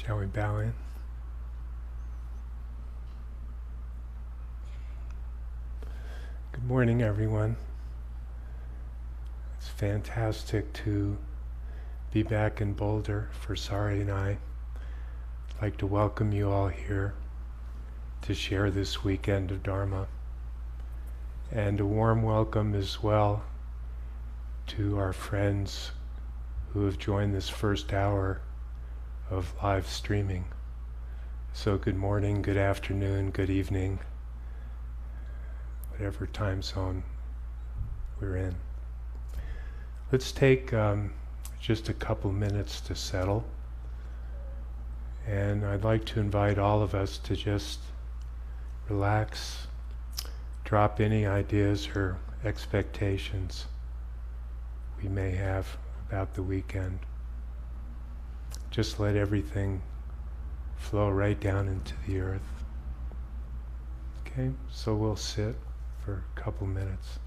Shall we bow in? Good morning, everyone. It's fantastic to be back in Boulder for Sari and I. I'd like to welcome you all here to share this weekend of Dharma. And a warm welcome as well to our friends who have joined this first hour of live streaming. So good morning, good afternoon, good evening, whatever time zone we're in. Let's take just a couple minutes to settle. And I'd like to invite all of us to just relax, drop any ideas or expectations we may have about the weekend. Just let everything flow right down into the earth. Okay, so we'll sit for a couple minutes.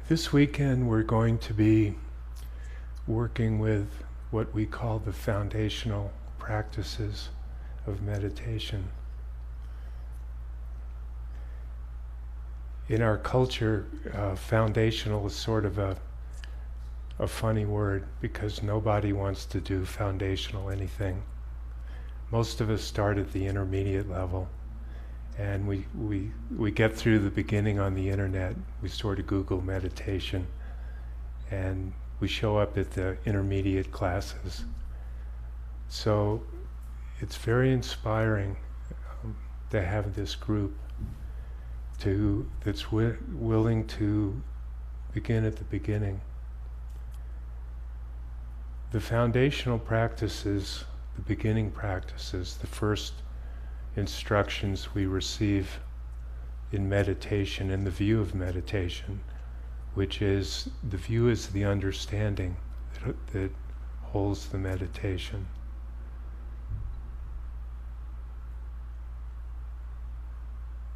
This weekend we're going to be working with what we call the foundational practices of meditation. In our culture, foundational is sort of a funny word because nobody wants to do foundational anything. Most of us start at the intermediate level. And we get through the beginning on the internet. We sort of Google meditation, and we show up at the intermediate classes. So it's very inspiring to have this group that's willing to begin at the beginning. The foundational practices, the beginning practices, the first instructions we receive in meditation, in the view of meditation, which is, the view is the understanding that holds the meditation.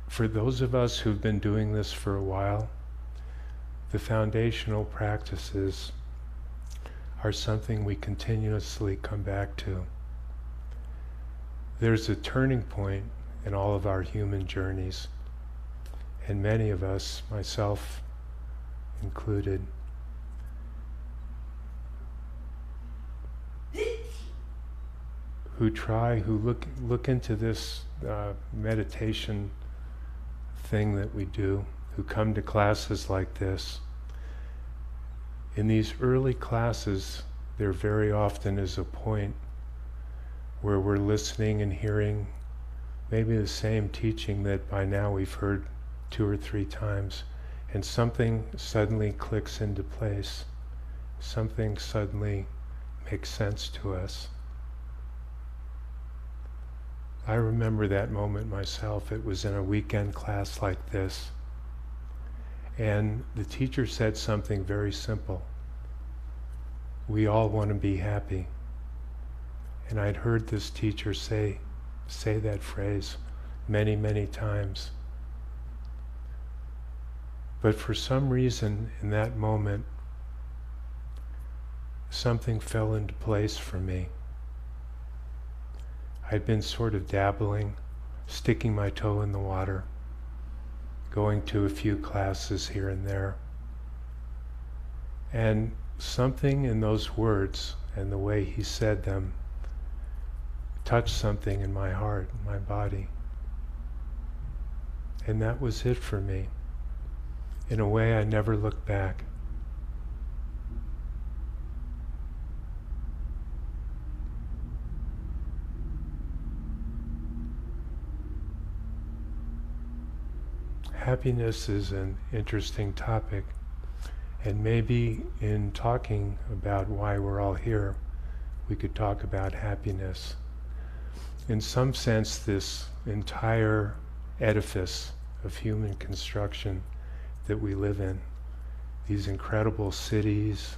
For those of us who've been doing this for a while, the foundational practices are something we continuously come back to. There's a turning point in all of our human journeys, and many of us, myself included, who look into this meditation thing that we do, who come to classes like this. In these early classes, there very often is a point where we're listening and hearing maybe the same teaching that by now we've heard 2 or 3 times, and something suddenly clicks into place. Something suddenly makes sense to us. I remember that moment myself. It was in a weekend class like this, and the teacher said something very simple. We all want to be happy. And I'd heard this teacher say that phrase many, many times. But for some reason, in that moment, something fell into place for me. I'd been sort of dabbling, sticking my toe in the water, going to a few classes here and there. And something in those words and the way he said them touched something in my heart, my body. And that was it for me. In a way, I never looked back. Happiness is an interesting topic, and maybe in talking about why we're all here, we could talk about happiness. In some sense, this entire edifice of human construction that we live in, these incredible cities,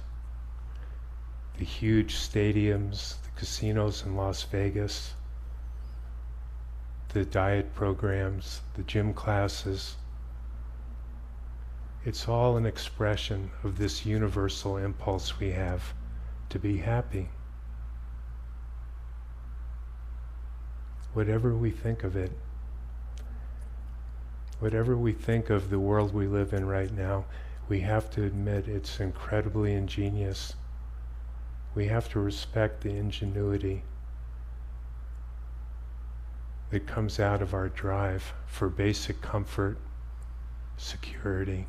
the huge stadiums, the casinos in Las Vegas, the diet programs, the gym classes, it's all an expression of this universal impulse we have to be happy. Whatever we think of it, whatever we think of the world we live in right now, we have to admit it's incredibly ingenious. We have to respect the ingenuity that comes out of our drive for basic comfort, security,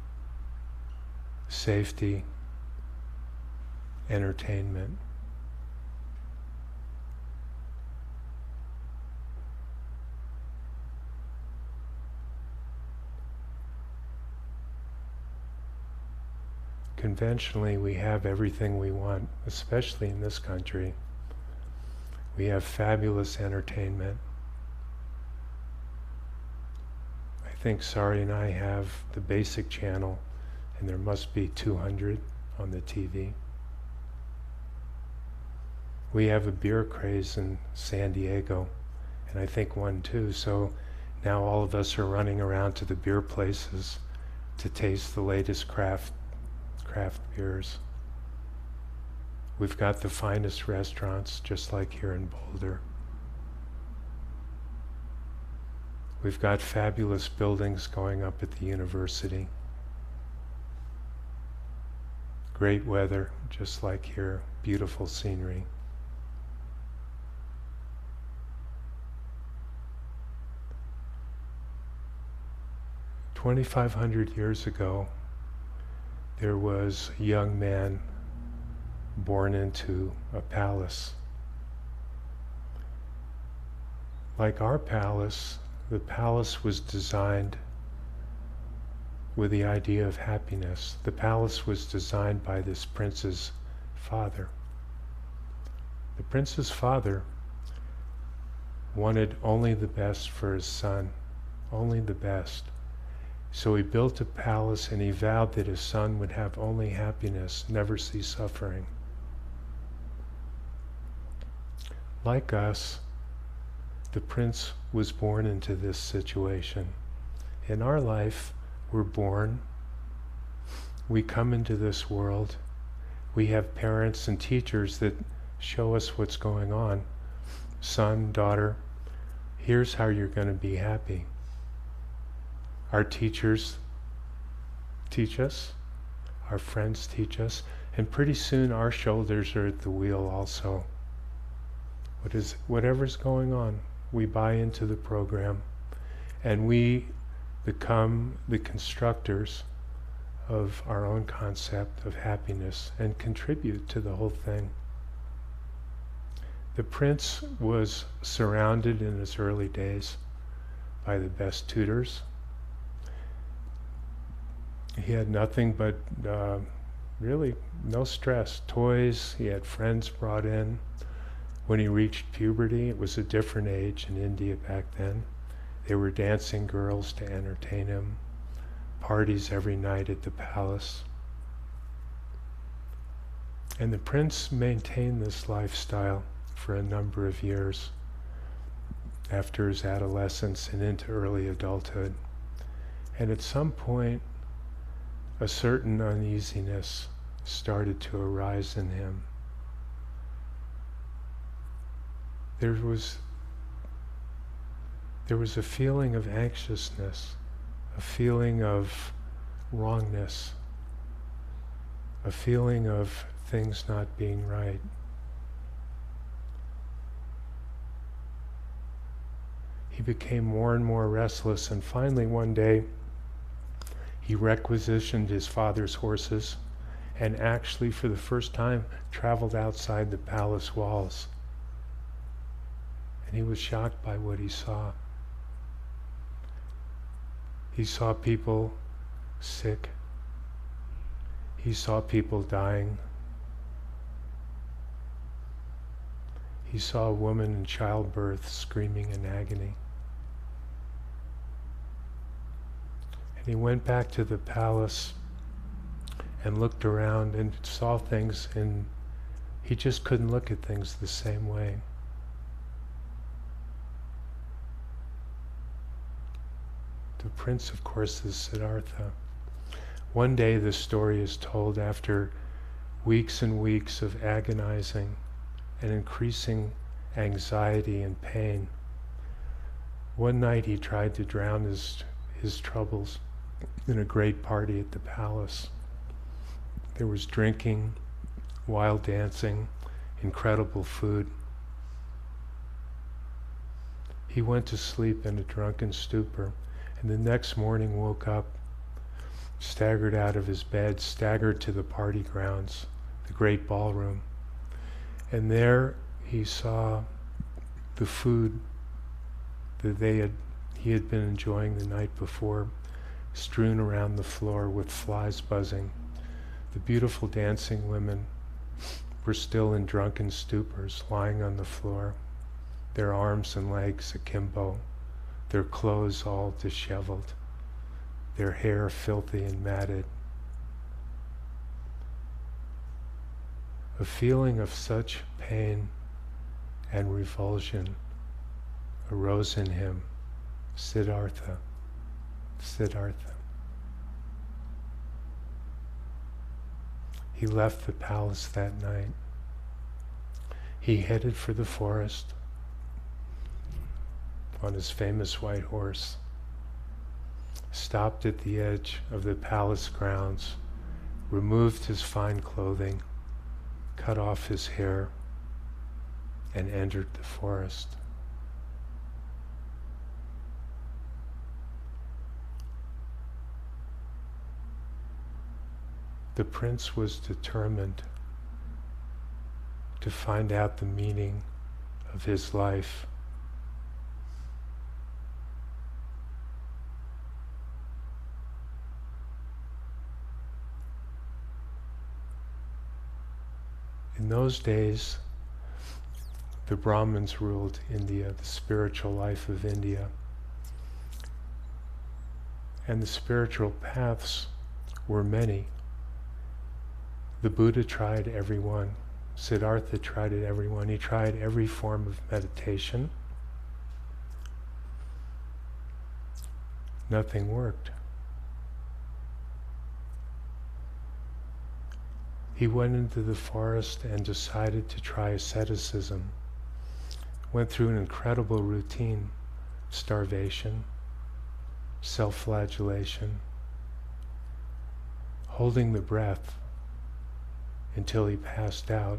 safety, entertainment. Conventionally, we have everything we want, especially in this country. We have fabulous entertainment. I think Sari and I have the basic channel, and there must be 200 on the TV. We have a beer craze in San Diego, and I think one too, so now all of us are running around to the beer places to taste the latest craft beers. We've got the finest restaurants, just like here in Boulder. We've got fabulous buildings going up at the university. Great weather, just like here, beautiful scenery. "2,500 years ago, there was a young man born into a palace. Like our palace, the palace was designed with the idea of happiness. The palace was designed by this prince's father. The prince's father wanted only the best for his son, only the best. So he built a palace and he vowed that his son would have only happiness, never see suffering. Like us, the prince was born into this situation. In our life, we're born, we come into this world, we have parents and teachers that show us what's going on. Son, daughter, here's how you're going to be happy. Our teachers teach us, our friends teach us, and pretty soon our shoulders are at the wheel also. Whatever's going on, we buy into the program, and we become the constructors of our own concept of happiness and contribute to the whole thing. The prince was surrounded in his early days by the best tutors. He had nothing but really no stress, toys, he had friends brought in. When he reached puberty, it was a different age in India back then. There were dancing girls to entertain him, parties every night at the palace. And the prince maintained this lifestyle for a number of years after his adolescence and into early adulthood. And at some point, a certain uneasiness started to arise in him. There was a feeling of anxiousness, a feeling of wrongness, a feeling of things not being right. He became more and more restless, and finally one day he requisitioned his father's horses and actually for the first time traveled outside the palace walls. And he was shocked by what he saw. He saw people sick. He saw people dying. He saw a woman in childbirth screaming in agony. And he went back to the palace and looked around and saw things, and he just couldn't look at things the same way. The prince, of course, is Siddhartha. One day the story is told after weeks and weeks of agonizing and increasing anxiety and pain. One night he tried to drown his troubles in a great party at the palace. There was drinking, wild dancing, incredible food. He went to sleep in a drunken stupor, and the next morning woke up, staggered out of his bed, staggered to the party grounds, the great ballroom. And there he saw the food that he had been enjoying the night before, strewn around the floor with flies buzzing. The beautiful dancing women were still in drunken stupors, lying on the floor, their arms and legs akimbo, their clothes all disheveled, their hair filthy and matted. A feeling of such pain and revulsion arose in him. Siddhartha, Siddhartha. He left the palace that night. He headed for the forest on his famous white horse, stopped at the edge of the palace grounds, removed his fine clothing, cut off his hair, and entered the forest. The prince was determined to find out the meaning of his life. In those days, the Brahmins ruled India, the spiritual life of India. And the spiritual paths were many. The Buddha tried every one. Siddhartha tried it every one. He tried every form of meditation. Nothing worked. He went into the forest and decided to try asceticism. Went through an incredible routine: starvation, self-flagellation, holding the breath until he passed out.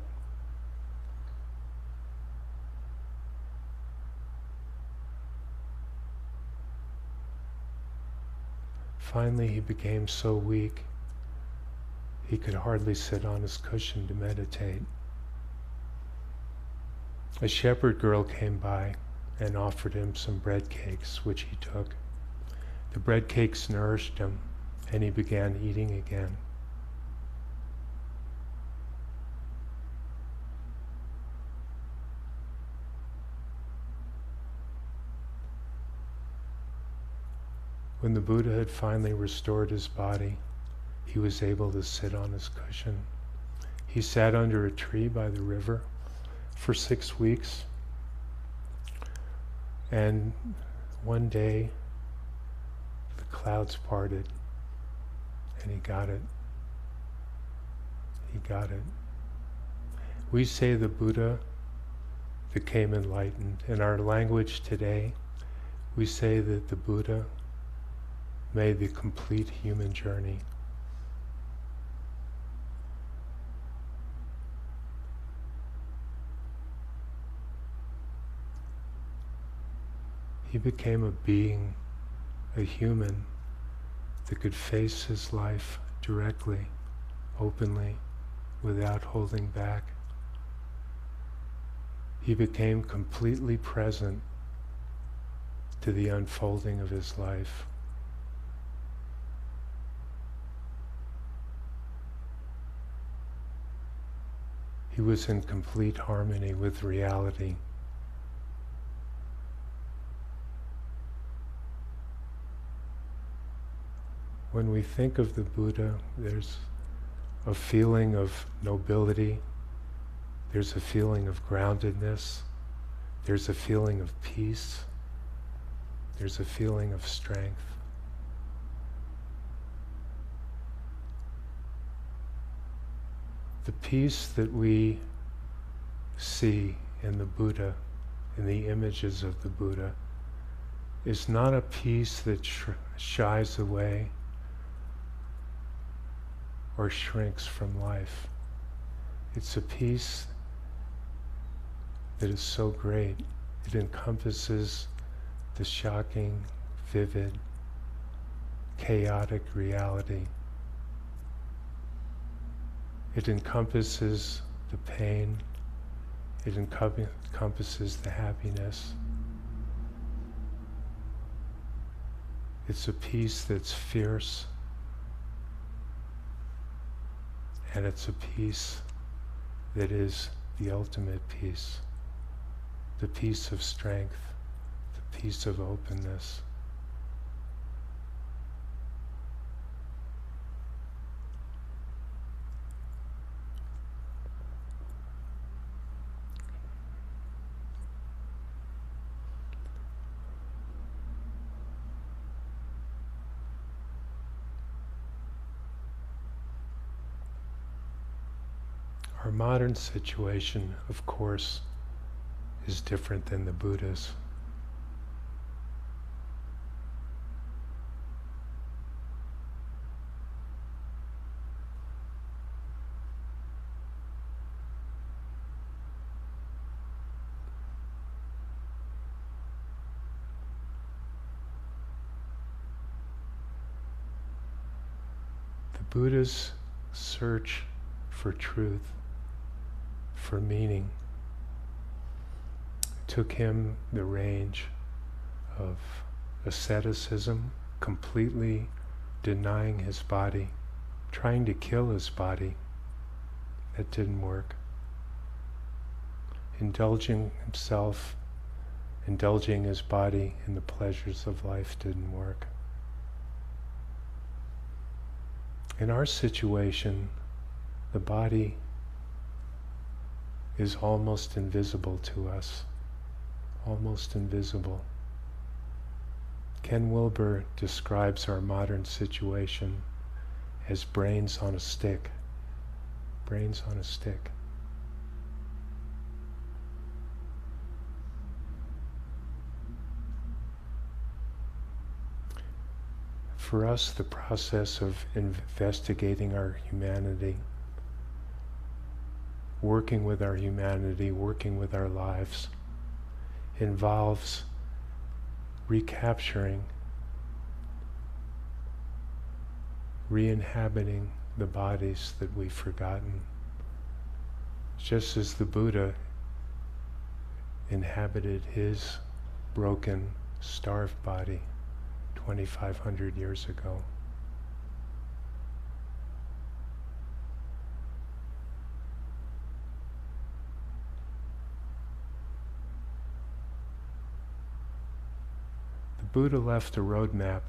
Finally, he became so weak he could hardly sit on his cushion to meditate. A shepherd girl came by and offered him some bread cakes, which he took. The bread cakes nourished him, and he began eating again. When the Buddha had finally restored his body, he was able to sit on his cushion. He sat under a tree by the river for 6 weeks, and one day the clouds parted And he got it. He got it. We say the Buddha became enlightened. In our language today, we say that the Buddha made the complete human journey. He became a being, a human, that could face his life directly, openly, without holding back. He became completely present to the unfolding of his life. He was in complete harmony with reality. When we think of the Buddha, there's a feeling of nobility, there's a feeling of groundedness, there's a feeling of peace, there's a feeling of strength. The peace that we see in the Buddha, in the images of the Buddha, is not a peace that shies away or shrinks from life. It's a peace that is so great, it encompasses the shocking, vivid, chaotic reality. It encompasses the pain, it encompasses the happiness. It's a peace that's fierce, and it's a peace that is the ultimate peace, the peace of strength, the peace of openness. Our modern situation, of course, is different than the Buddha's. The Buddha's search for truth, for meaning, took him the range of asceticism, completely denying his body, trying to kill his body. That didn't work. Indulging himself, indulging his body in the pleasures of life didn't work. In our situation, the body is almost invisible to us, almost invisible. Ken Wilber describes our modern situation as brains on a stick. Brains on a stick. For us, the process of investigating our humanity, working with our humanity, working with our lives, involves recapturing, re-inhabiting the bodies that we've forgotten. Just as the Buddha inhabited his broken, starved body 2,500 years ago. Buddha left a roadmap.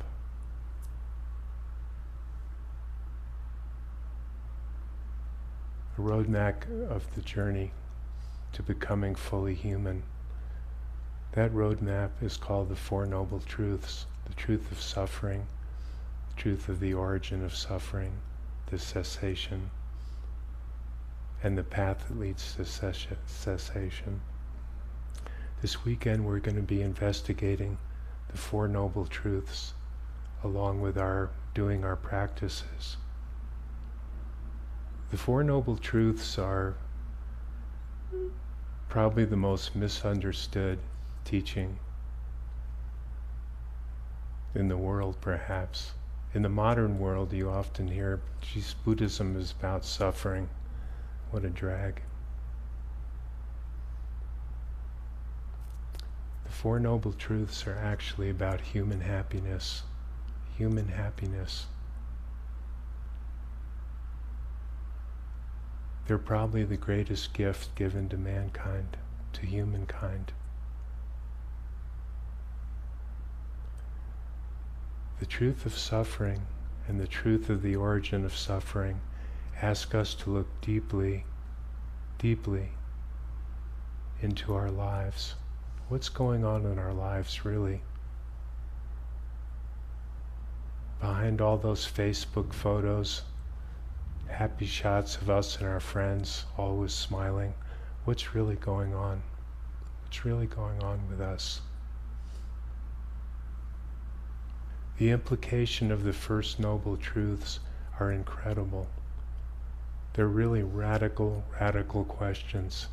A roadmap of the journey to becoming fully human. That roadmap is called the Four Noble Truths: the truth of suffering, the truth of the origin of suffering, the cessation, and the path that leads to cessation. This weekend we're going to be investigating the Four Noble Truths along with doing our practices. The Four Noble Truths are probably the most misunderstood teaching in the world, perhaps. In the modern world, you often hear, geez, Buddhism is about suffering. What a drag. The Four Noble Truths are actually about human happiness. Human happiness. They're probably the greatest gift given to mankind, to humankind. The truth of suffering and the truth of the origin of suffering ask us to look deeply, deeply into our lives. What's going on in our lives, really? Behind all those Facebook photos, happy shots of us and our friends, always smiling, what's really going on? What's really going on with us? The implication of the First Noble Truths are incredible. They're really radical, radical questions.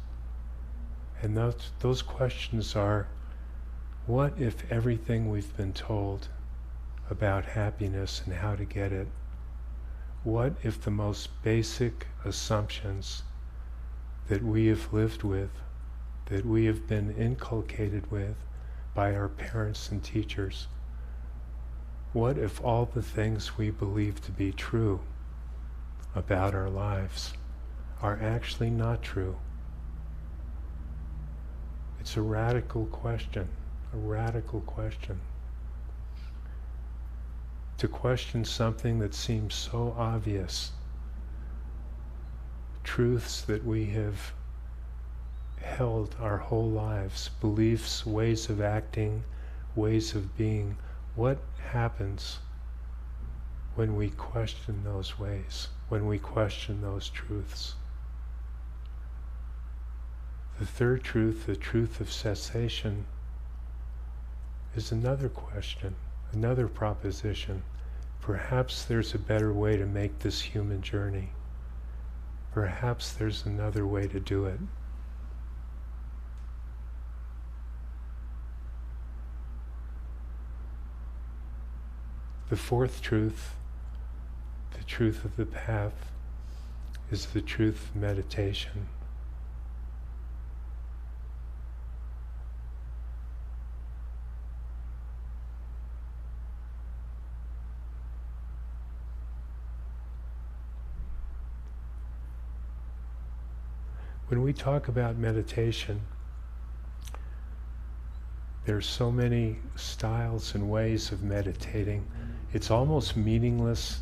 And those questions are, what if everything we've been told about happiness and how to get it, what if the most basic assumptions that we have lived with, that we have been inculcated with by our parents and teachers, what if all the things we believe to be true about our lives are actually not true? It's a radical question, a radical question. To question something that seems so obvious, truths that we have held our whole lives, beliefs, ways of acting, ways of being. What happens when we question those ways, when we question those truths? The third truth, the truth of cessation, is another question, another proposition. Perhaps there's a better way to make this human journey. Perhaps there's another way to do it. The fourth truth, the truth of the path, is the truth of meditation. When we talk about meditation, there's so many styles and ways of meditating. It's almost meaningless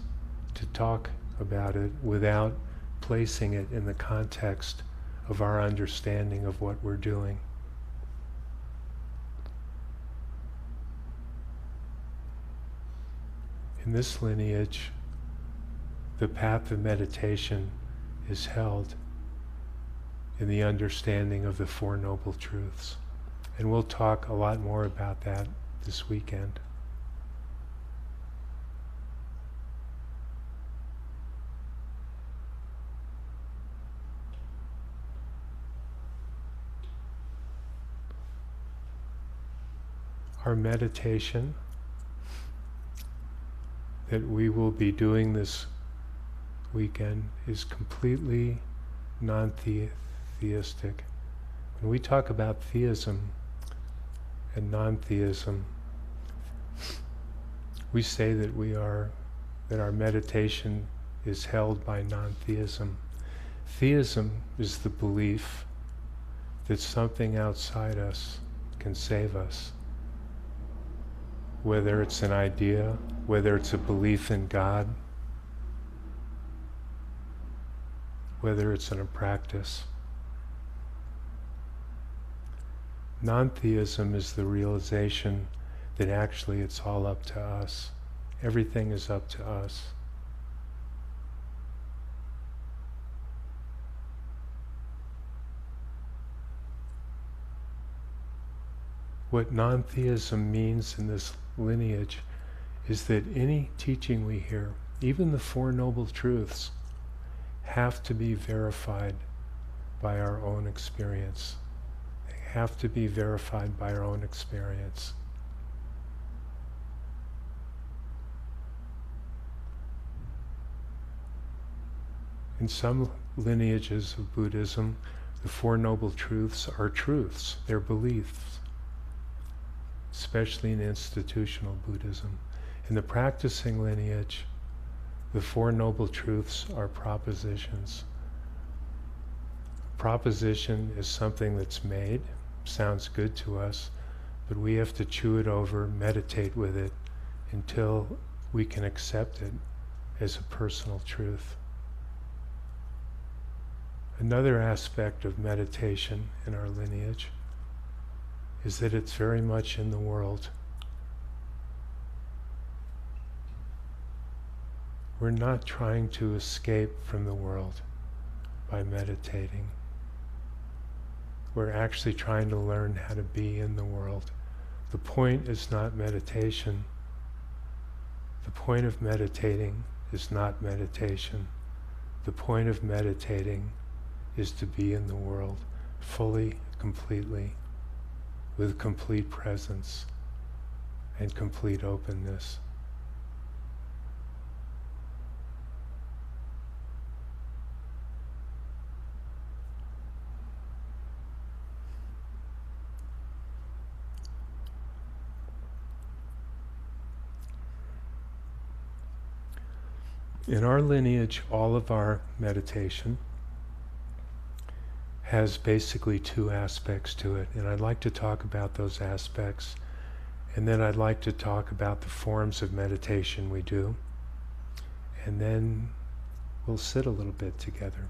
to talk about it without placing it in the context of our understanding of what we're doing. In this lineage, the path of meditation is held in the understanding of the Four Noble Truths. And we'll talk a lot more about that this weekend. Our meditation that we will be doing this weekend is completely non-theistic. When we talk about theism and non-theism, we say that our meditation is held by non-theism. Theism is the belief that something outside us can save us. Whether it's an idea, whether it's a belief in God, whether it's in a practice. Non-theism is the realization that actually it's all up to us. Everything is up to us. What non-theism means in this lineage is that any teaching we hear, even the Four Noble Truths, have to be verified by our own experience. They have to be verified by our own experience. In some lineages of Buddhism, the Four Noble Truths are truths, they're beliefs, especially in institutional Buddhism. In the practicing lineage, the Four Noble Truths are propositions. Proposition is something that's made, sounds good to us, but we have to chew it over, meditate with it, until we can accept it as a personal truth. Another aspect of meditation in our lineage is that it's very much in the world. We're not trying to escape from the world by meditating. We're actually trying to learn how to be in the world. The point is not meditation. The point of meditating is not meditation. The point of meditating is to be in the world fully, completely, with complete presence and complete openness. In our lineage, all of our meditation has basically two aspects to it, and I'd like to talk about those aspects, and then I'd like to talk about the forms of meditation we do, and then we'll sit a little bit together.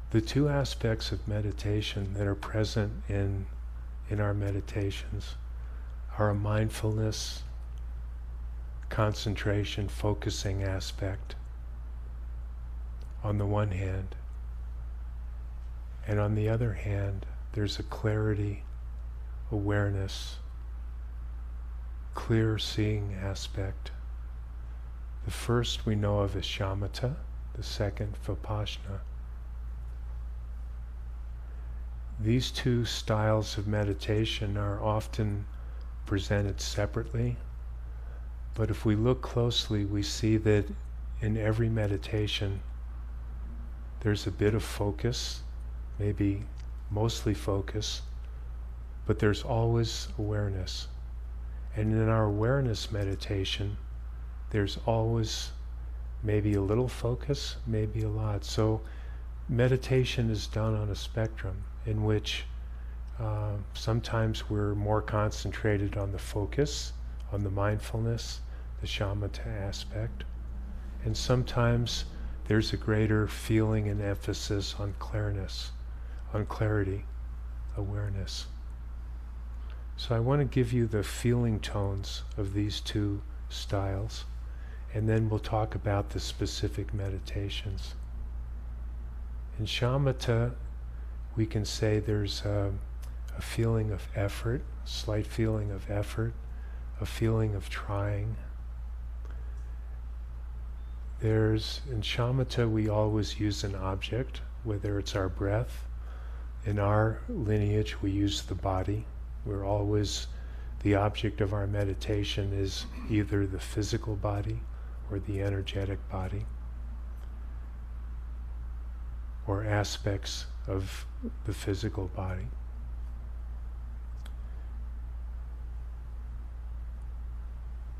The two aspects of meditation that are present in our meditations are a mindfulness, concentration, focusing aspect on the one hand, and on the other hand there's a clarity, awareness, clear seeing aspect. The first we know of as Shamata, the second Vipashyana. These two styles of meditation are often presented separately, but if we look closely, we see that in every meditation there's a bit of focus, maybe mostly focus, but there's always awareness. And in our awareness meditation, there's always maybe a little focus, maybe a lot. So meditation is done on a spectrum in which sometimes we're more concentrated on the focus, on the mindfulness, the shamatha aspect, and sometimes there's a greater feeling and emphasis on clearness, on clarity, awareness. So I want to give you the feeling tones of these two styles, and then we'll talk about the specific meditations. In shamatha, we can say there's a feeling of effort, slight feeling of effort, a feeling of trying. In shamatha we always use an object, whether it's our breath. In our lineage we use the body. The object of our meditation is either the physical body or the energetic body, or aspects of the physical body.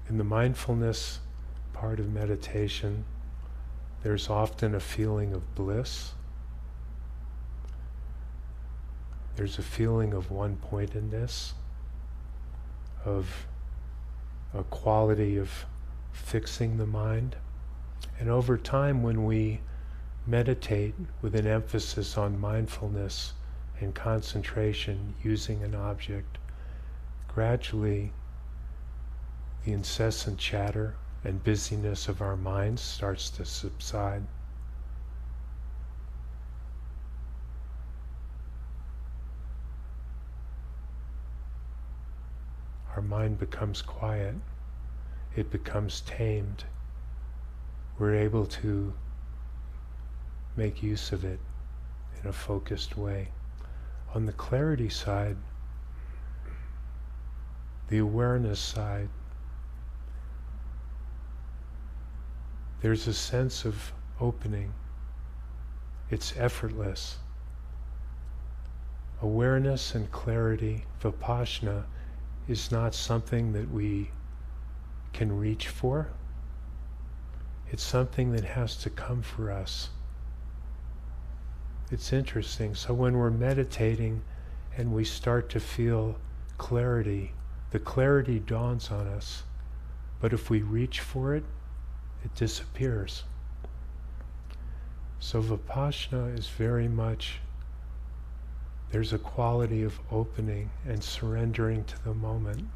In the mindfulness part of meditation, there's often a feeling of bliss. There's a feeling of one-pointedness, of a quality of fixing the mind. And over time, when we meditate with an emphasis on mindfulness and concentration using an object, gradually the incessant chatter and busyness of our minds starts to subside. Our mind becomes quiet. It becomes tamed. We're able to make use of it in a focused way. On the clarity side, the awareness side, there's a sense of opening. It's effortless. Awareness and clarity, Vipashyana, is not something that we can reach for. It's something that has to come for us. It's interesting. So when we're meditating and we start to feel clarity, the clarity dawns on us. But if we reach for it, it disappears. So Vipashyana is very much, there's a quality of opening and surrendering to the moment,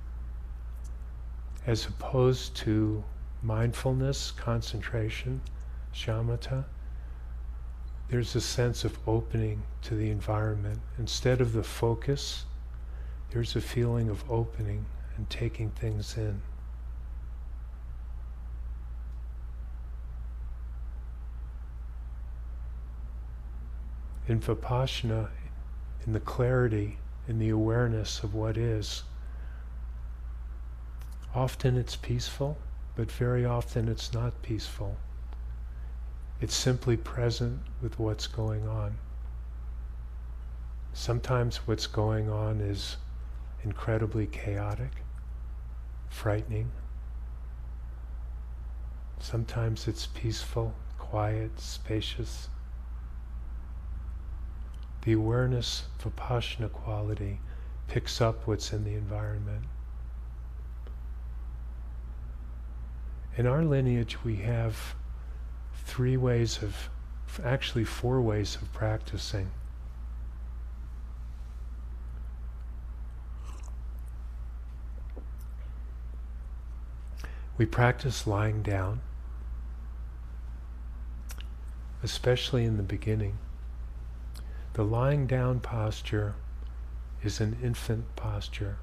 as opposed to mindfulness, concentration, shamatha. There's a sense of opening to the environment. Instead of the focus, there's a feeling of opening and taking things in. In Vipashyana, in the clarity, in the awareness of what is, often it's peaceful, but very often it's not peaceful. It's simply present with what's going on. Sometimes what's going on is incredibly chaotic, frightening. Sometimes it's peaceful, quiet, spacious. The awareness, Vipashyana quality, picks up what's in the environment. In our lineage, we have four ways of practicing. We practice lying down, especially in the beginning. The lying down posture is an infant posture.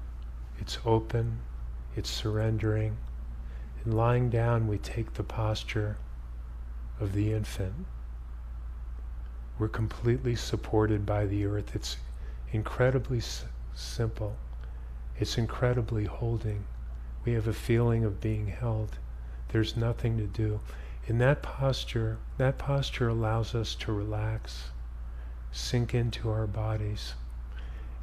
It's open, it's surrendering. In lying down, we take the posture of the infant. We're completely supported by the earth. It's incredibly simple. It's incredibly holding. We have a feeling of being held. There's nothing to do. In that posture allows us to relax, sink into our bodies.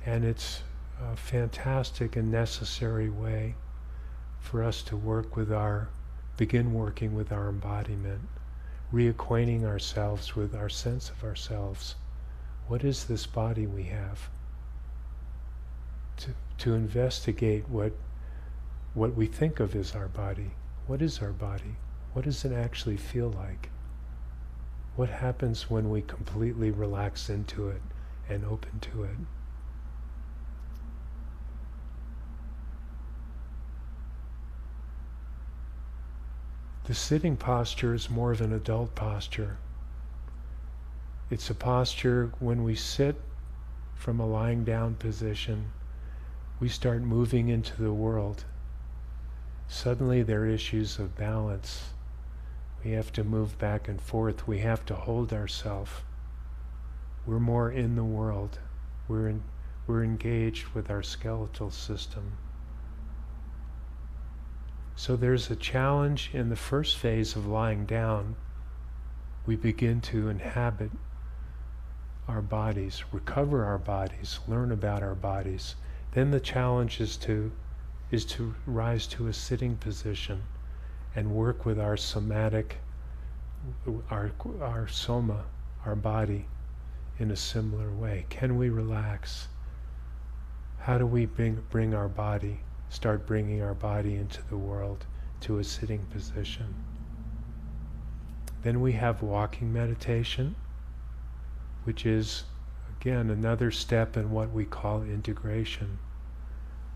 And it's a fantastic and necessary way for us to begin working with our embodiment, reacquainting ourselves with our sense of ourselves. What is this body we have? To investigate what we think of as our body. What is our body? What does it actually feel like? What happens when we completely relax into it and open to it? The sitting posture is more of an adult posture. It's a posture when we sit from a lying down position, we start moving into the world. Suddenly there are issues of balance. We have to move back and forth. We have to hold ourselves. We're more in the world. We're engaged with our skeletal system. So there's a challenge in the first phase of lying down. We begin to inhabit our bodies, recover our bodies, learn about our bodies. Then the challenge is to rise to a sitting position and work with our somatic, our soma, our body, in a similar way. Can we relax? How do we bring our body, start bringing our body into the world, to a sitting position? Then we have walking meditation, which is Again, another step in what we call integration,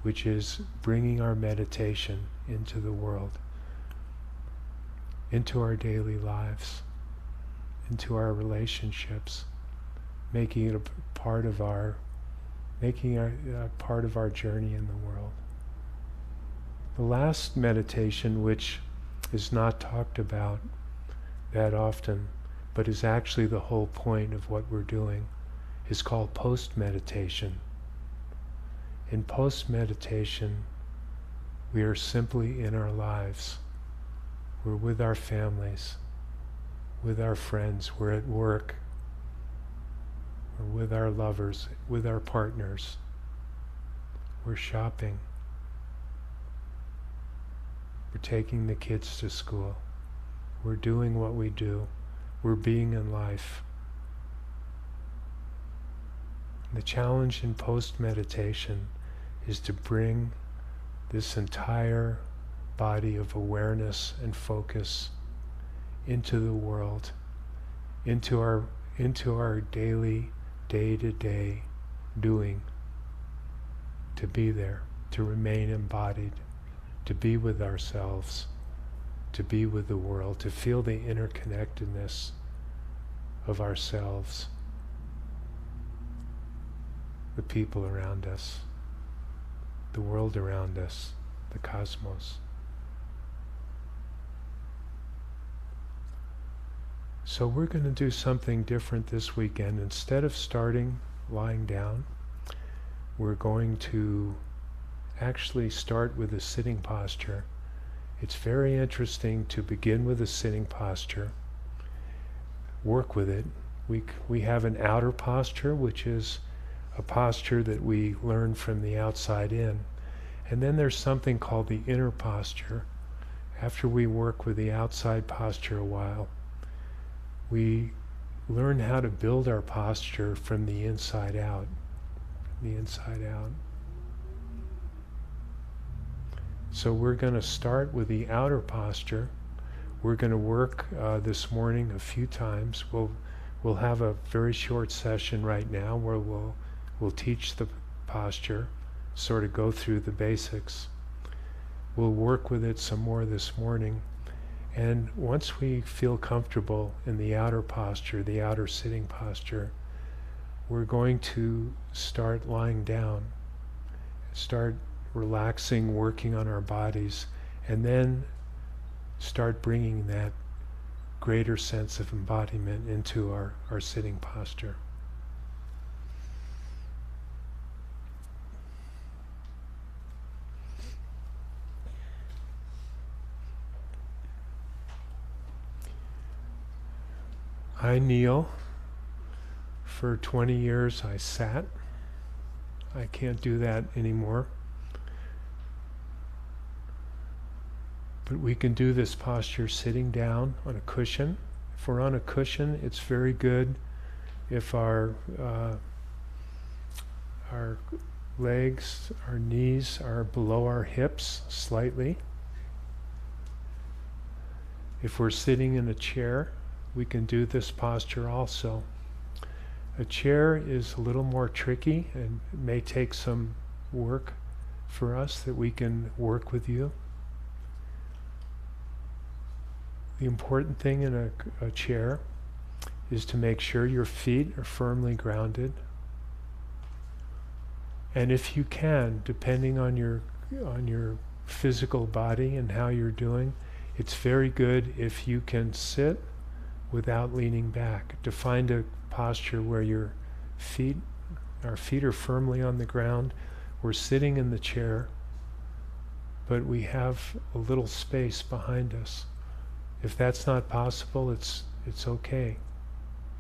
which is bringing our meditation into the world, into our daily lives, into our relationships, making it a part of our journey in the world. The last meditation, which is not talked about that often, but is actually the whole point of what we're doing, is called post-meditation. In post-meditation, we are simply in our lives. We're with our families, with our friends, we're at work, we're with our lovers, with our partners, we're shopping, we're taking the kids to school, we're doing what we do, we're being in life. The challenge in post-meditation is to bring this entire body of awareness and focus into the world, into our daily, day-to-day doing, to be there, to remain embodied, to be with ourselves, to be with the world, to feel the interconnectedness of ourselves, the people around us, the world around us, the cosmos. So we're going to do something different this weekend. Instead of starting lying down, we're going to actually start with a sitting posture. It's very interesting to begin with a sitting posture, work with it. We have an outer posture, which is a posture that we learn from the outside in. And then there's something called the inner posture. After we work with the outside posture a while, we learn how to build our posture from the inside out. From the inside out. So we're going to start with the outer posture. We're going to work this morning a few times. We'll have a very short session right now where we'll teach the posture, sort of go through the basics. We'll work with it some more this morning. And once we feel comfortable in the outer posture, the outer sitting posture, we're going to start lying down, start relaxing, working on our bodies, and then start bringing that greater sense of embodiment into our sitting posture. I kneel. For 20 years I sat. I can't do that anymore. But we can do this posture sitting down on a cushion. If we're on a cushion, it's very good if our legs, our knees are below our hips slightly. If we're sitting in a chair, we can do this posture also. A chair is a little more tricky and may take some work for us that we can work with you. The important thing in a chair is to make sure your feet are firmly grounded. And if you can, depending on your physical body and how you're doing, it's very good if you can sit without leaning back, to find a posture where our feet are firmly on the ground. We're sitting in the chair, but we have a little space behind us. If that's not possible, it's okay.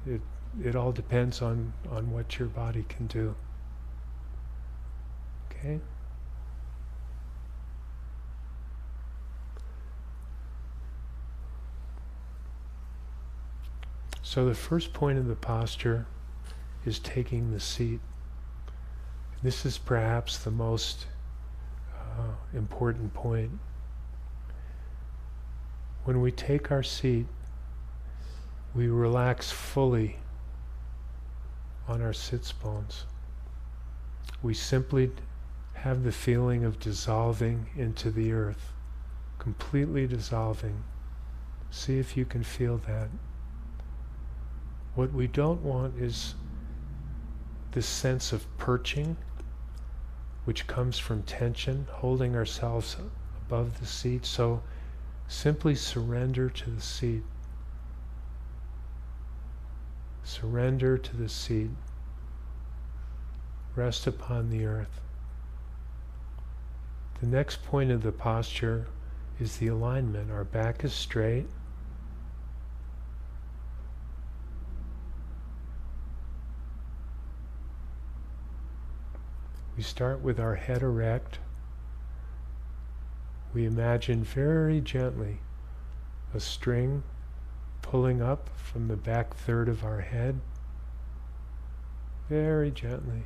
It all depends on what your body can do. Okay? So the first point of the posture is taking the seat. This is perhaps the most important point. When we take our seat, we relax fully on our sits bones. We simply have the feeling of dissolving into the earth, completely dissolving. See if you can feel that. What we don't want is this sense of perching, which comes from tension, holding ourselves above the seat. So simply surrender to the seat. Surrender to the seat. Rest upon the earth. The next point of the posture is the alignment. Our back is straight. We start with our head erect. We imagine very gently a string pulling up from the back third of our head, very gently.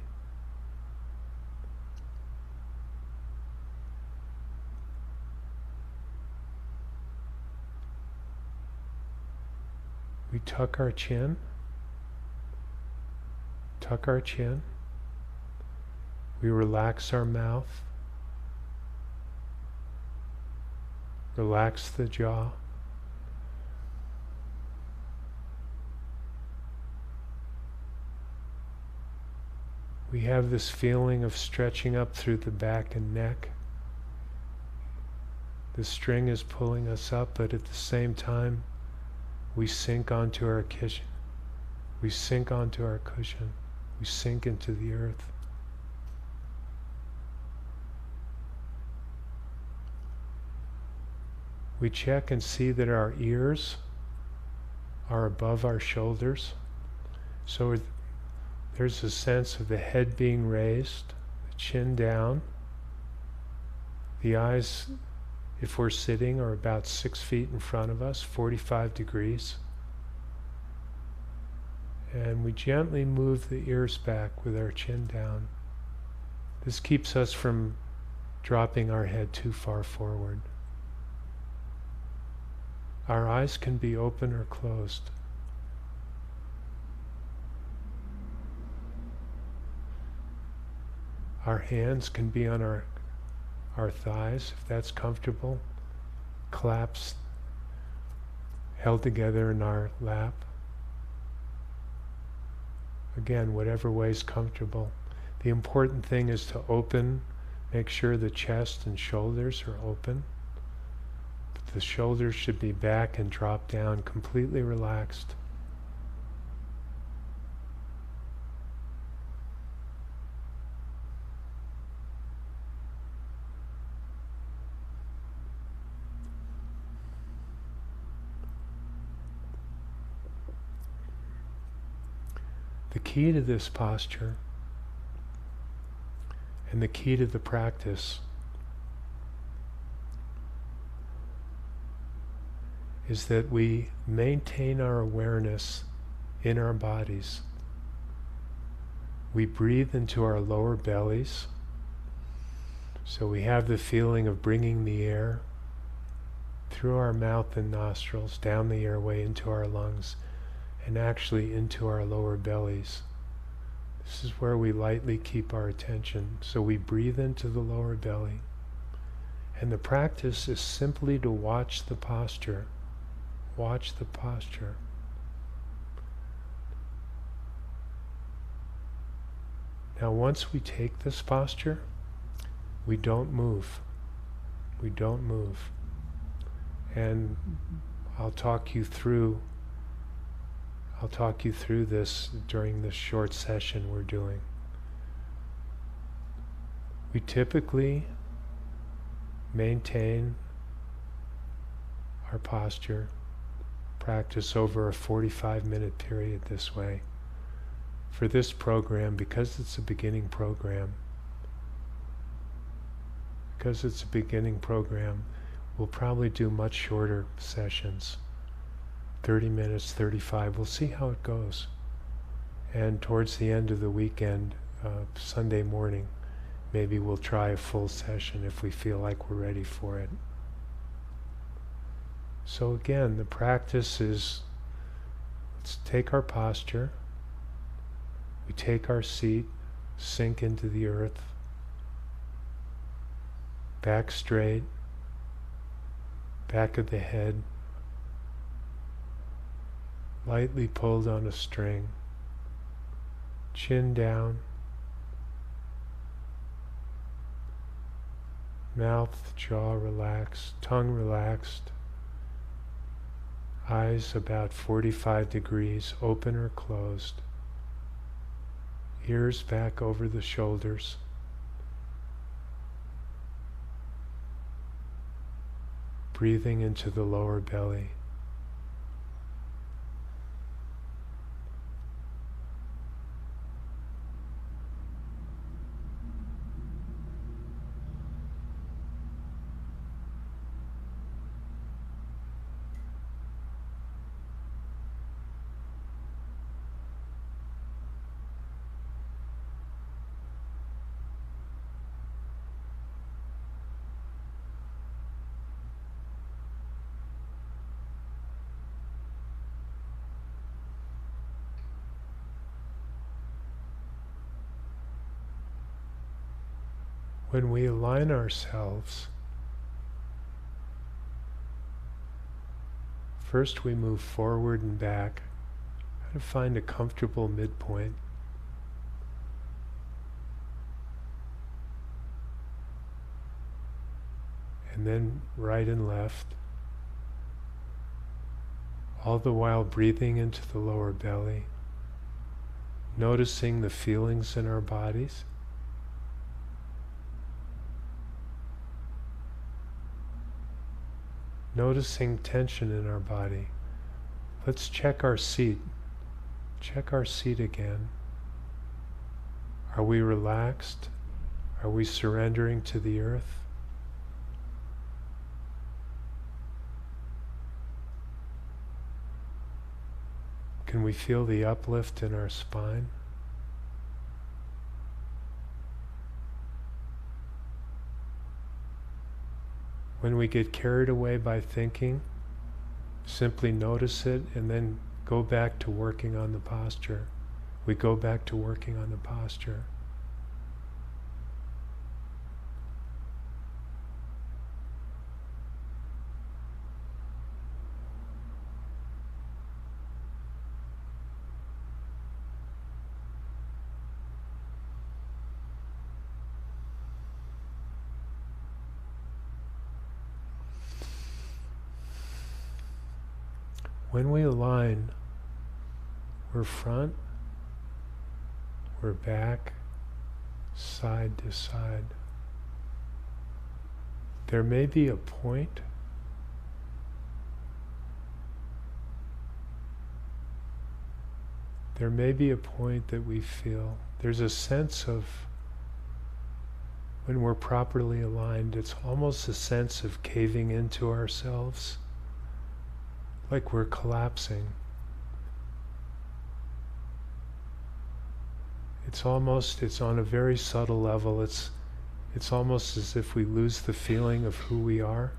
We tuck our chin, tuck our chin. We relax our mouth, relax the jaw. We have this feeling of stretching up through the back and neck. The string is pulling us up, but at the same time, we sink onto our cushion. We sink onto our cushion. We sink into the earth. We check and see that our ears are above our shoulders. So there's a sense of the head being raised, the chin down. The eyes, if we're sitting, are about 6 feet in front of us, 45 degrees. And we gently move the ears back with our chin down. This keeps us from dropping our head too far forward. Our eyes can be open or closed. Our hands can be on our thighs, if that's comfortable. Claps held together in our lap. Again, whatever way is comfortable. The important thing is to open, make sure the chest and shoulders are open. The shoulders should be back and drop down, completely relaxed. The key to this posture and the key to the practice is that we maintain our awareness in our bodies. We breathe into our lower bellies, so we have the feeling of bringing the air through our mouth and nostrils, down the airway into our lungs, and actually into our lower bellies. This is where we lightly keep our attention. So we breathe into the lower belly. And the practice is simply to watch the posture. Watch the posture. Now once we take this posture, we don't move. We don't move. And I'll talk you through this during this short session we're doing. We typically maintain our posture, practice over a 45-minute period this way. For this program, because it's a beginning program, we'll probably do much shorter sessions. 30 minutes, 35, we'll see how it goes. And towards the end of the weekend, Sunday morning, maybe we'll try a full session if we feel like we're ready for it. So again, the practice is, let's take our posture, We take our seat, sink into the earth, back straight, back of the head lightly pulled on a string, chin down, mouth, jaw relaxed, tongue relaxed, eyes about 45 degrees, open or closed, ears back over the shoulders. Breathing into the lower belly. When we align ourselves, first we move forward and back, try to find a comfortable midpoint. And then right and left, all the while breathing into the lower belly, noticing the feelings in our bodies. Noticing tension in our body. Let's check our seat. Check our seat again. Are we relaxed? Are we surrendering to the earth? Can we feel the uplift in our spine? When we get carried away by thinking, simply notice it and then go back to working on the posture. We go back to working on the posture. When we align, we're front, we're back, side to side. There may be a point that we feel. There's a sense of, when we're properly aligned, it's almost a sense of caving into ourselves. Like we're collapsing. It's on a very subtle level. It's almost as if we lose the feeling of who we are.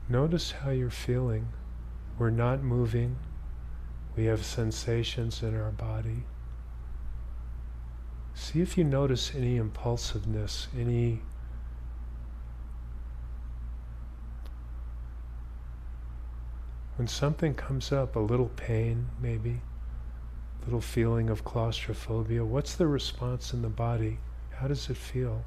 Notice how you're feeling. We're not moving. We have sensations in our body. See if you notice any impulsiveness, when something comes up, a little pain maybe, a little feeling of claustrophobia, what's the response in the body? How does it feel?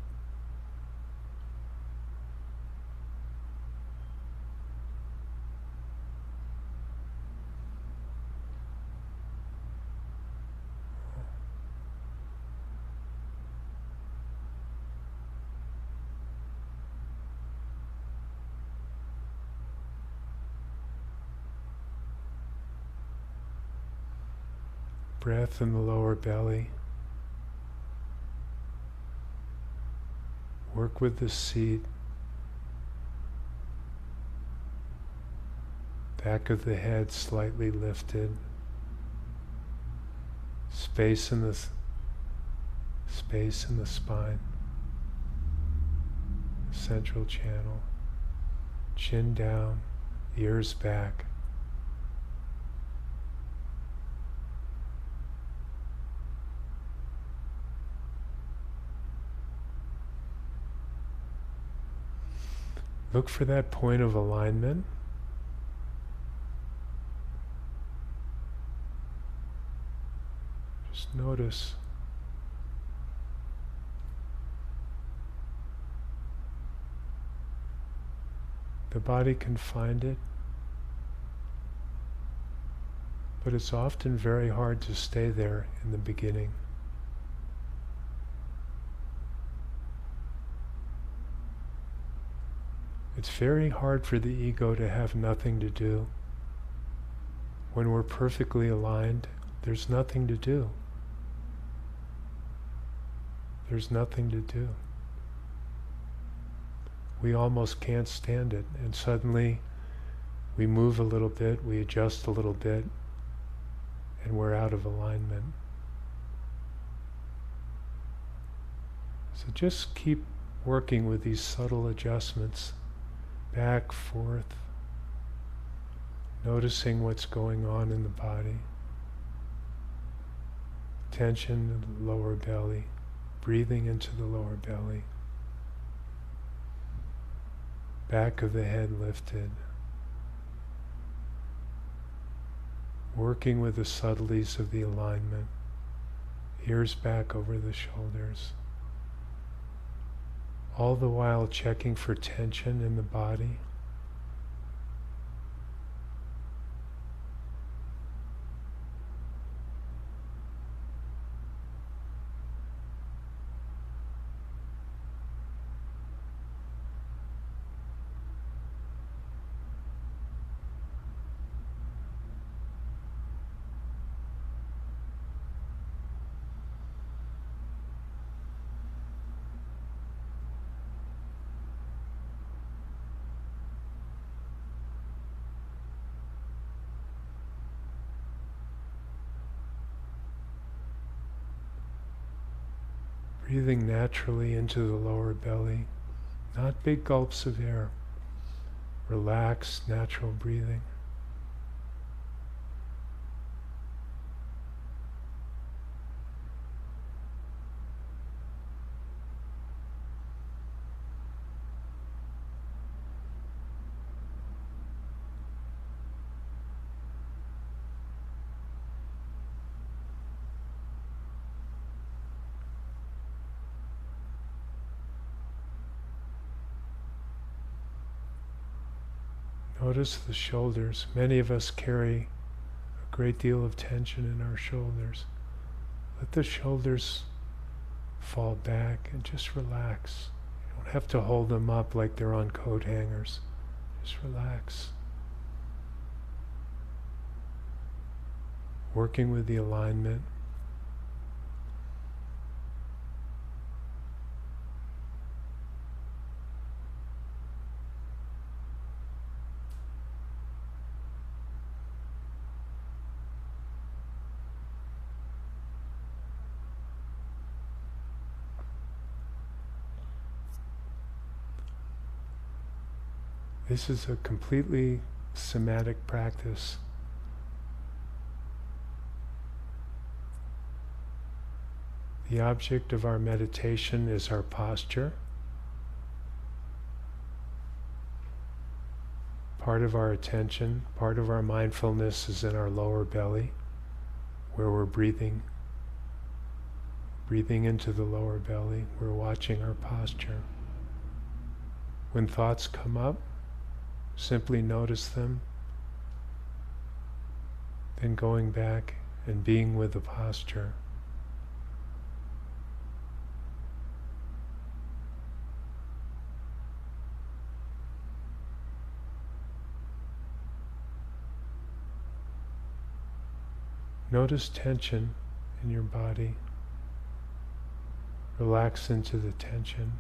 breath in the lower belly. Work with the seat. Back of the head slightly lifted. Space in the spine. Central channel. Chin down, ears back. Look for that point of alignment. Just notice. The body can find it, but it's often very hard to stay there in the beginning. It's very hard for the ego to have nothing to do. When we're perfectly aligned, there's nothing to do. There's nothing to do. We almost can't stand it, and suddenly we move a little bit, we adjust a little bit, and we're out of alignment. So just keep working with these subtle adjustments. Back, forth, noticing what's going on in the body. Tension in the lower belly, breathing into the lower belly. Back of the head lifted. Working with the subtleties of the alignment. Ears back over the shoulders. All the while checking for tension in the body. Breathing naturally into the lower belly, not big gulps of air. Relaxed, natural breathing. Notice the shoulders. Many of us carry a great deal of tension in our shoulders. Let the shoulders fall back and just relax. You don't have to hold them up like they're on coat hangers. Just relax. Working with the alignment. This is a completely somatic practice. The object of our meditation is our posture. Part of our attention, part of our mindfulness is in our lower belly, where we're breathing. Breathing into the lower belly, we're watching our posture. When thoughts come up, simply notice them, then going back and being with the posture. Notice tension in your body. Relax into the tension.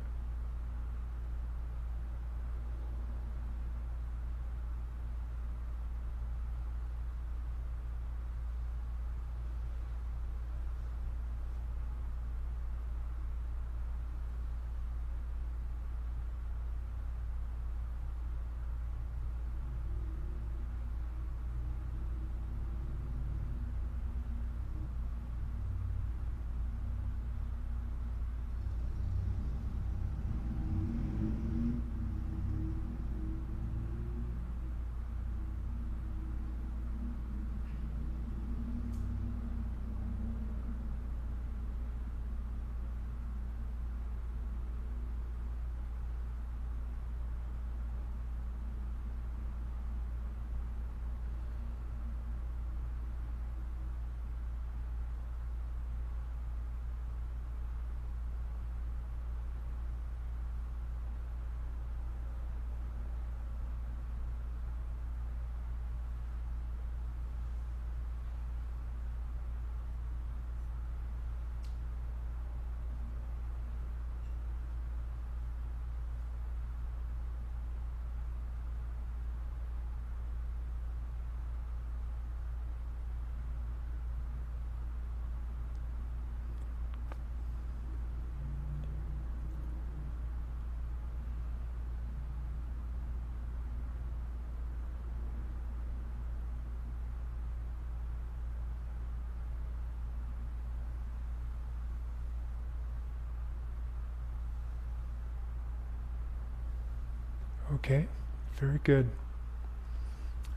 Okay, very good.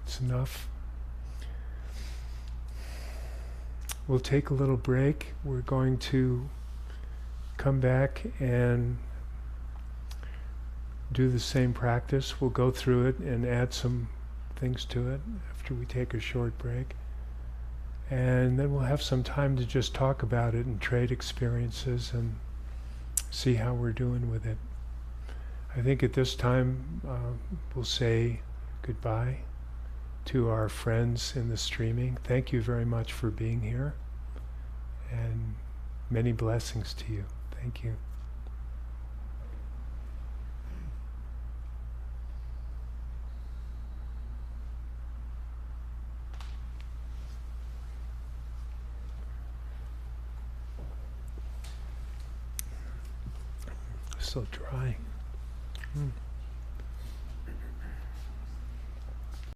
It's enough. We'll take a little break. We're going to come back and do the same practice. We'll go through it and add some things to it after we take a short break. And then we'll have some time to just talk about it and trade experiences and see how we're doing with it. I think at this time we'll say goodbye to our friends in the streaming. Thank you very much for being here, and many blessings to you. Thank you. So dry.